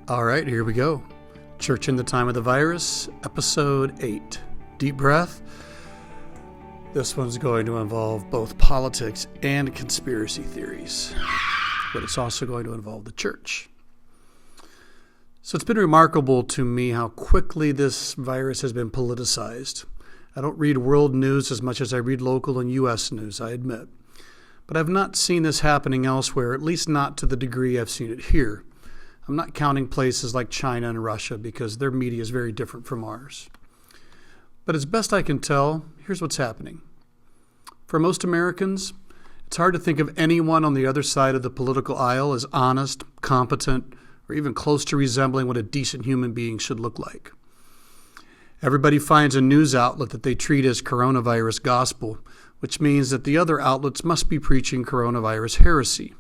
All right, here we go. Church in the Time of the Virus, Episode 8. Deep breath. This one's going to involve both politics and conspiracy theories, but it's also going to involve the church. So it's been remarkable to me how quickly this virus has been politicized. I don't read world news as much as I read local and U.S. news, I admit. But I've not seen this happening elsewhere, at least not to the degree I've seen it here. I'm not counting places like China and Russia because their media is very different from ours. But as best I can tell, here's what's happening. For most Americans, it's hard to think of anyone on the other side of the political aisle as honest, competent, or even close to resembling what a decent human being should look like. Everybody finds a news outlet that they treat as coronavirus gospel, which means that the other outlets must be preaching coronavirus heresy.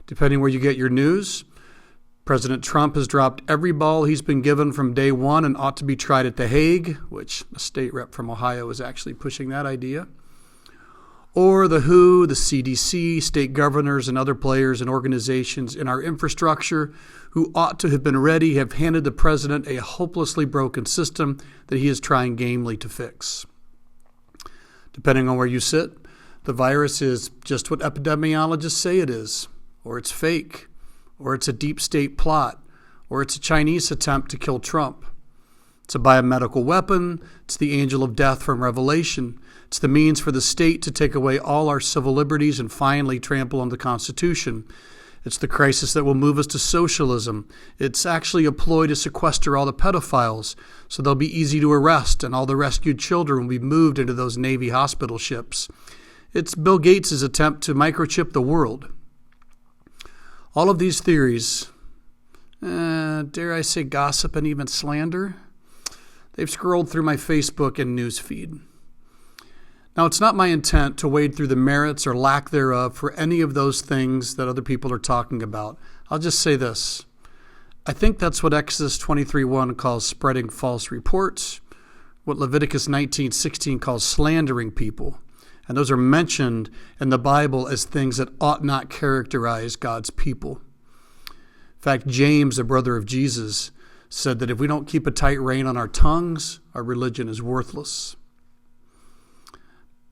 Depending where you get your news, President Trump has dropped every ball he's been given from day one and ought to be tried at The Hague, which a state rep from Ohio is actually pushing that idea. Or the WHO, the CDC, state governors, and other players and organizations in our infrastructure who ought to have been ready have handed the president a hopelessly broken system that he is trying gamely to fix. Depending on where you sit, the virus is just what epidemiologists say it is, or it's fake, or it's a deep state plot, or it's a Chinese attempt to kill Trump. It's a biomedical weapon. It's the angel of death from Revelation. It's the means for the state to take away all our civil liberties and finally trample on the Constitution. It's the crisis that will move us to socialism. It's actually a ploy to sequester all the pedophiles so they'll be easy to arrest and all the rescued children will be moved into those Navy hospital ships. It's Bill Gates' attempt to microchip the world. All of these theories, dare I say gossip and even slander, they've scrolled through my Facebook and news feed. Now, it's not my intent to wade through the merits or lack thereof for any of those things that other people are talking about. I'll just say this. I think that's what Exodus 23:1 calls spreading false reports, what Leviticus 19:16 calls slandering people. And those are mentioned in the Bible as things that ought not characterize God's people. In fact, James, the brother of Jesus, said that if we don't keep a tight rein on our tongues, our religion is worthless.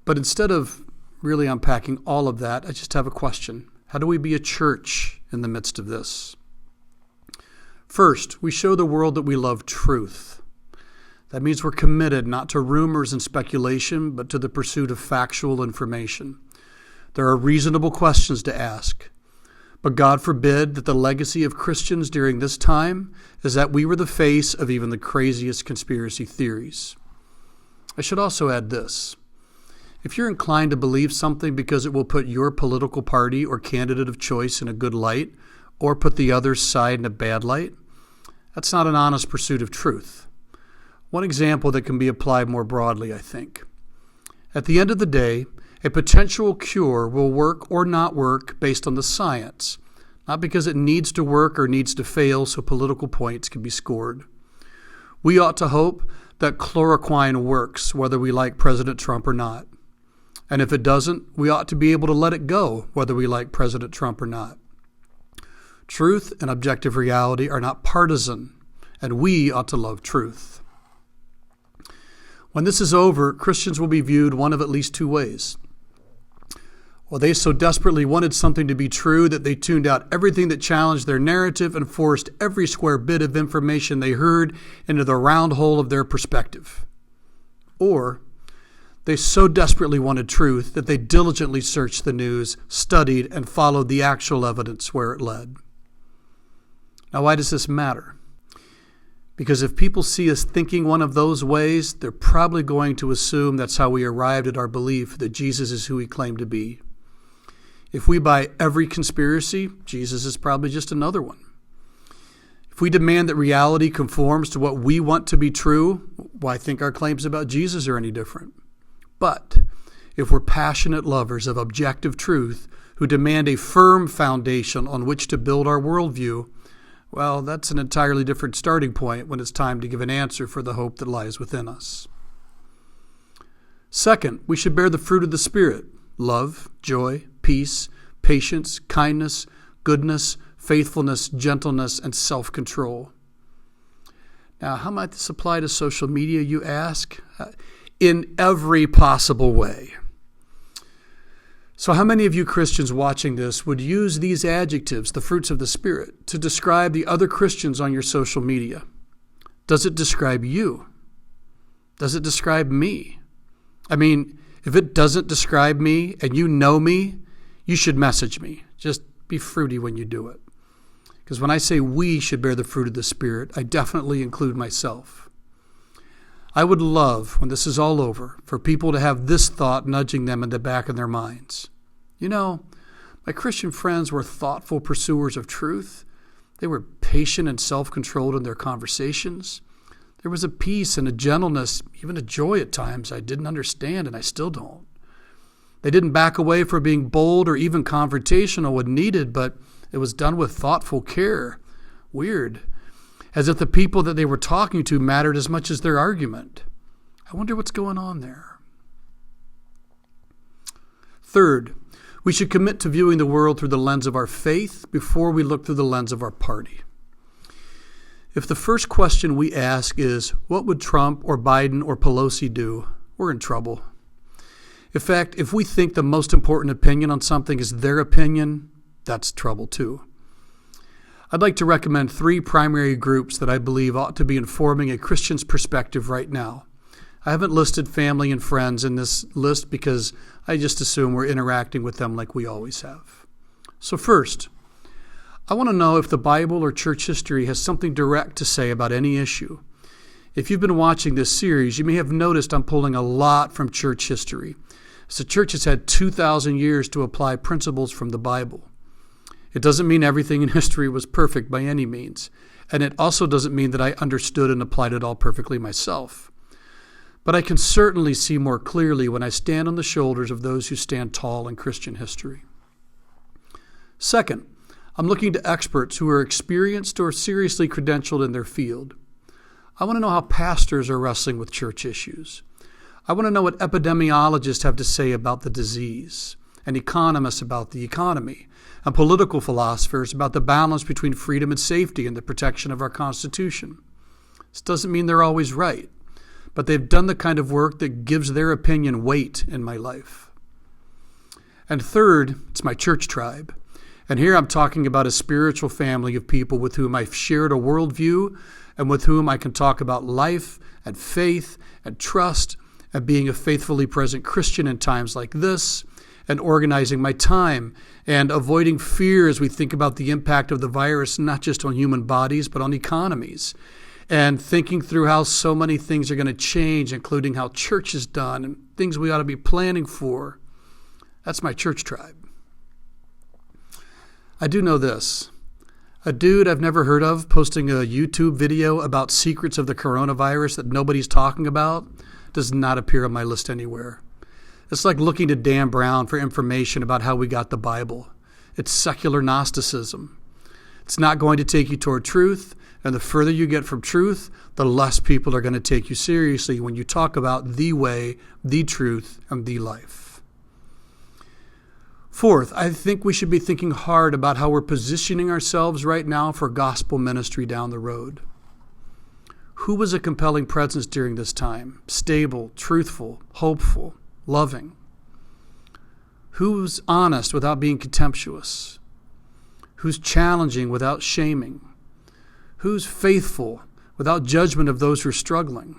But instead of really unpacking all of that, I just have a question. How do we be a church in the midst of this? First, we show the world that we love truth. That means we're committed not to rumors and speculation, but to the pursuit of factual information. There are reasonable questions to ask. But God forbid that the legacy of Christians during this time is that we were the face of even the craziest conspiracy theories. I should also add this. If you're inclined to believe something because it will put your political party or candidate of choice in a good light, or put the other's side in a bad light, that's not an honest pursuit of truth. One example that can be applied more broadly, I think. At the end of the day, a potential cure will work or not work based on the science, not because it needs to work or needs to fail so political points can be scored. We ought to hope that chloroquine works whether we like President Trump or not. And if it doesn't, we ought to be able to let it go whether we like President Trump or not. Truth and objective reality are not partisan, and we ought to love truth. When this is over, Christians will be viewed one of at least two ways. Or they so desperately wanted something to be true that they tuned out everything that challenged their narrative and forced every square bit of information they heard into the round hole of their perspective. Or they so desperately wanted truth that they diligently searched the news, studied, and followed the actual evidence where it led. Now, why does this matter? Because if people see us thinking one of those ways, they're probably going to assume that's how we arrived at our belief that Jesus is who he claimed to be. If we buy every conspiracy, Jesus is probably just another one. If we demand that reality conforms to what we want to be true, why think our claims about Jesus are any different? But if we're passionate lovers of objective truth who demand a firm foundation on which to build our worldview, well, that's an entirely different starting point when it's time to give an answer for the hope that lies within us. Second, we should bear the fruit of the Spirit: love, joy, peace, patience, kindness, goodness, faithfulness, gentleness, and self-control. Now, how might this apply to social media, you ask? In every possible way. So how many of you Christians watching this would use these adjectives, the fruits of the Spirit, to describe the other Christians on your social media? Does it describe you? Does it describe me? I mean, if it doesn't describe me and you know me, you should message me. Just be fruity when you do it. Because when I say we should bear the fruit of the Spirit, I definitely include myself. I would love, when this is all over, for people to have this thought nudging them in the back of their minds. You know, my Christian friends were thoughtful pursuers of truth. They were patient and self-controlled in their conversations. There was a peace and a gentleness, even a joy at times I didn't understand, and I still don't. They didn't back away from being bold or even confrontational when needed, but it was done with thoughtful care. Weird. As if the people that they were talking to mattered as much as their argument. I wonder what's going on there. Third, we should commit to viewing the world through the lens of our faith before we look through the lens of our party. If the first question we ask is, what would Trump or Biden or Pelosi do? We're in trouble. In fact, if we think the most important opinion on something is their opinion, that's trouble too. I'd like to recommend 3 primary groups that I believe ought to be informing a Christian's perspective right now. I haven't listed family and friends in this list because I just assume we're interacting with them like we always have. So first, I want to know if the Bible or church history has something direct to say about any issue. If you've been watching this series, you may have noticed I'm pulling a lot from church history. So the church has had 2,000 years to apply principles from the Bible. It doesn't mean everything in history was perfect by any means, and it also doesn't mean that I understood and applied it all perfectly myself. But I can certainly see more clearly when I stand on the shoulders of those who stand tall in Christian history. Second, I'm looking to experts who are experienced or seriously credentialed in their field. I want to know how pastors are wrestling with church issues. I want to know what epidemiologists have to say about the disease, and economists about the economy, and political philosophers about the balance between freedom and safety and the protection of our Constitution. This doesn't mean they're always right, but they've done the kind of work that gives their opinion weight in my life. And third, it's my church tribe. And here I'm talking about a spiritual family of people with whom I've shared a worldview and with whom I can talk about life and faith and trust and being a faithfully present Christian in times like this, and organizing my time and avoiding fear as we think about the impact of the virus, not just on human bodies, but on economies, and thinking through how so many things are going to change, including how church is done and things we ought to be planning for. That's my church tribe. I do know this. A dude I've never heard of posting a YouTube video about secrets of the coronavirus that nobody's talking about does not appear on my list anywhere. It's like looking to Dan Brown for information about how we got the Bible. It's secular Gnosticism. It's not going to take you toward truth, and the further you get from truth, the less people are going to take you seriously when you talk about the way, the truth, and the life. Fourth, I think we should be thinking hard about how we're positioning ourselves right now for gospel ministry down the road. Who was a compelling presence during this time? Stable, truthful, hopeful, loving. Who's honest without being contemptuous? Who's challenging without shaming? Who's faithful without judgment of those who are struggling?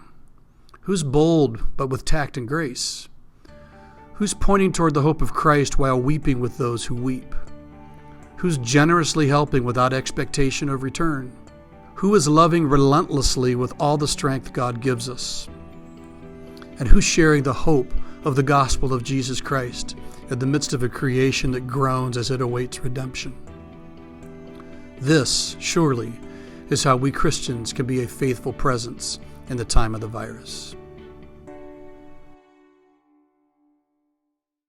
Who's bold but with tact and grace? Who's pointing toward the hope of Christ while weeping with those who weep? Who's generously helping without expectation of return? Who is loving relentlessly with all the strength God gives us? And who's sharing the hope of the gospel of Jesus Christ in the midst of a creation that groans as it awaits redemption? This, surely, is how we Christians can be a faithful presence in the time of the virus.